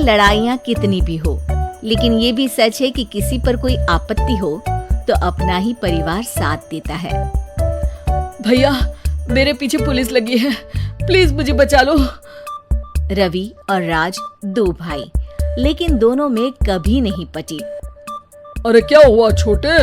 लड़ाइयाँ कितनी भी हो, लेकिन ये भी सच है कि किसी पर कोई आपत्ति हो तो अपना ही परिवार साथ देता है। भैया, मेरे पीछे पुलिस लगी है, प्लीज मुझे बचा लो। रवि और राज दो भाई, लेकिन दोनों में कभी नहीं पटी। अरे क्या हुआ छोटे,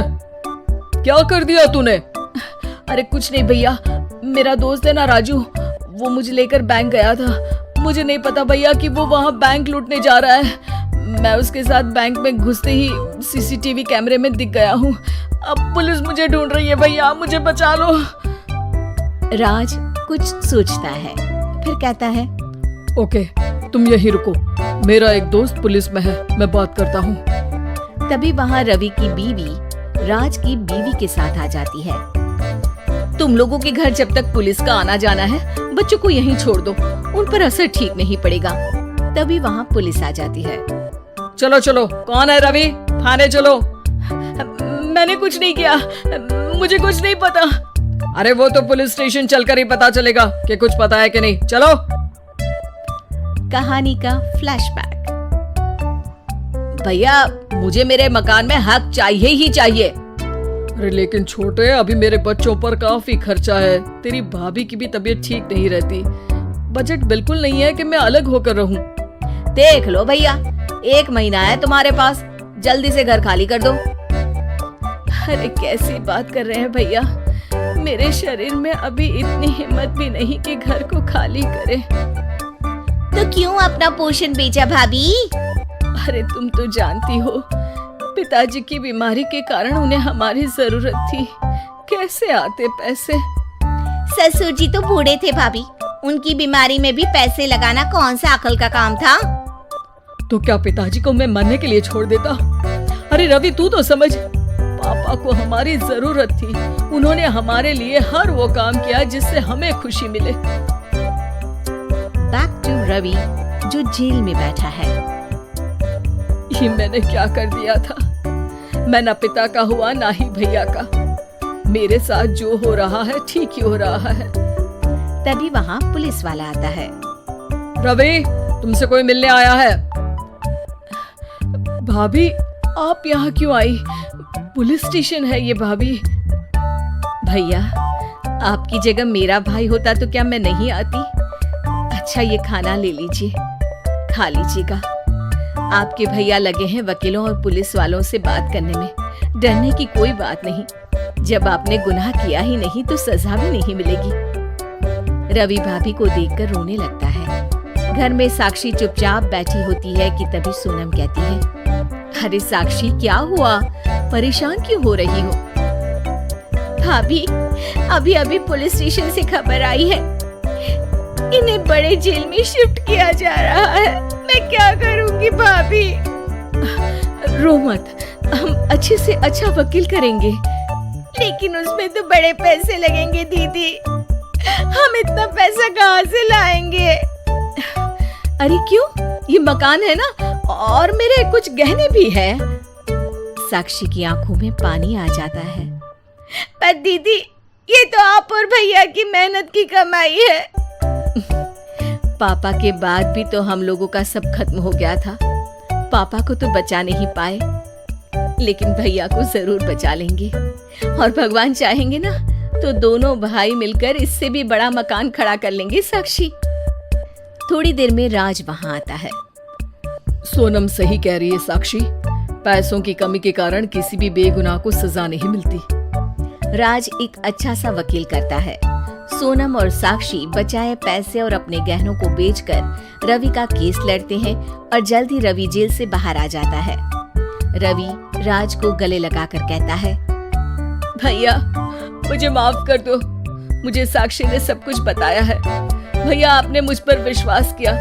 क्या कर दिया तूने? अरे कुछ नहीं भैया, मेरा दोस्त है ना राजू, वो मुझे लेकर बैंक गया था। मुझे नहीं पता भैया कि वो वहाँ बैंक लूटने जा रहा है। मैं उसके साथ बैंक में घुसते ही सीसीटीवी कैमरे में दिख गया हूँ। अब पुलिस मुझे ढूंढ रही है भैया, मुझे बचा लो। राज कुछ सोचता है, फिर कहता है, ओके, तुम यहीं रुको, मेरा एक दोस्त पुलिस में है, मैं बात करता हूँ। तभी वहाँ रवि की बीवी राज की बीवी के साथ आ जाती है। तुम लोगों के घर जब तक पुलिस का आना जाना है, बच्चों को यहीं छोड़ दो, उन पर असर ठीक नहीं पड़ेगा। तभी वहाँ पुलिस आ जाती है। चलो चलो, कौन है रवि, थाने चलो। मैंने कुछ नहीं किया, मुझे कुछ नहीं पता। अरे वो तो पुलिस स्टेशन चलकर ही पता चलेगा कि कुछ पता है कि नहीं, चलो। कहानी का फ्लैशबैक। भैया, मुझे मेरे मकान में हक चाहिए ही चाहिए। अरे लेकिन छोटे, अभी मेरे बच्चों पर काफी खर्चा है, तेरी भाभी की भी तबीयत ठीक नहीं रहती, बजट बिल्कुल नहीं है कि मैं अलग होकर रहूं। देख लो भैया, 1 महीना है तुम्हारे पास, जल्दी से घर खाली कर दो। अरे कैसी बात कर रहे हैं भैया, मेरे शरीर में अभी इतनी हिम्मत भी नहीं कि घर को खाली करे। तो क्यों अपना पोषण बेचा भाभी? अरे तुम तो जानती हो, पिताजी की बीमारी के कारण उन्हें हमारी जरूरत थी, कैसे आते पैसे। ससुर जी तो बूढ़े थे भाभी, उनकी बीमारी में भी पैसे लगाना कौन सा अकल का काम था। तो क्या पिताजी को मैं मरने के लिए छोड़ देता? अरे रवि, तू तो समझ, पापा को हमारी जरूरत थी, उन्होंने हमारे लिए हर वो काम किया जिससे हमें खुशी मिले। बैक टू रवि, जो जेल में बैठा है। ये मैंने क्या कर दिया था? मैं ना पिता का हुआ ना ही भैया का, मेरे साथ जो हो रहा है ठीक ही हो रहा है। तभी वहाँ पुलिस वाला आता है। रवि, तुमसे कोई मिलने आया है। भाभी, आप यहाँ क्यों आई? पुलिस स्टेशन है ये भाभी। भैया, आपकी जगह मेरा भाई होता तो क्या मैं नहीं आती? अच्छा, ये खाना ले लीजिए, खा लीजिएगा। आपके भैया लगे हैं वकीलों और पुलिस वालों से बात करने में, डरने की कोई बात नहीं। जब आपने गुनाह किया ही नहीं तो सजा भी नहीं मिलेगी। रवि भाभी को देखकर रोने लगता है। घर में साक्षी चुपचाप बैठी होती है कि तभी सोनम कहती है, अरे साक्षी, क्या हुआ, परेशान क्यों हो रही हो? भाभी, अभी अभी पुलिस स्टेशन से खबर आई है, इन्हें बड़े जेल में शिफ्ट किया जा रहा है। मैं क्या करूंगी भाभी? रो मत, हम अच्छे से अच्छा वकील करेंगे। लेकिन उसमें तो बड़े पैसे लगेंगे दीदी, हम इतना पैसा कहाँ से लाएंगे? अरे क्यों, ये मकान है ना, और मेरे कुछ गहने भी है। साक्षी की आंखों में पानी आ जाता है। पर दीदी, ये तो आप और भैया की मेहनत की कमाई है। पापा के बाद भी तो हम लोगों का सब खत्म हो गया था। पापा को तो बचा नहीं पाए, लेकिन भैया को जरूर बचा लेंगे, और भगवान चाहेंगे ना तो दोनों भाई मिलकर इससे भी बड़ा मकान खड़ा कर लेंगे। साक्षी। थोड़ी देर में राज वहाँ आता है। सोनम सही कह रही है साक्षी, पैसों की कमी के कारण किसी भी बेगुनाह को सजा नहीं मिलती। राज एक अच्छा सा वकील करता है। सोनम और साक्षी बचाए पैसे और अपने गहनों को बेचकर रवि का केस लड़ते हैं और जल्द ही रवि जेल से बाहर आ जाता है। रवि राज को गले लगाकर कहता है, भैया मुझे माफ कर दो, मुझे साक्षी ने सब कुछ बताया है। भैया, आपने मुझ पर विश्वास किया,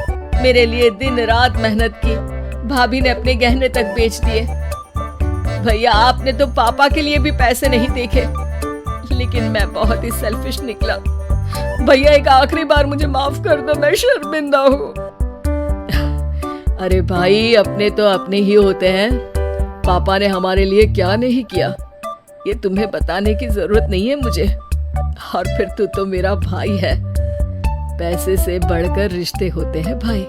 मेरे लिए दिन रात मेहनत की, भाभी ने अपने गहने तक बेच दिए। भैया, आपने तो पापा के लिए भी पैसे नहीं देखे, लेकिन मैं बहुत ही सेल्फिश निकला। भैया, एक आखिरी बार मुझे माफ कर दो, मैं शर्मिंदा हूँ। अरे भाई, अपने तो अपने ही होते हैं, पापा ने हमारे लिए क्या नहीं किया, ये तुम्हें बताने की जरूरत नहीं है मुझे। और फिर तू तो मेरा भाई है, पैसे से बढ़कर रिश्ते होते हैं भाई।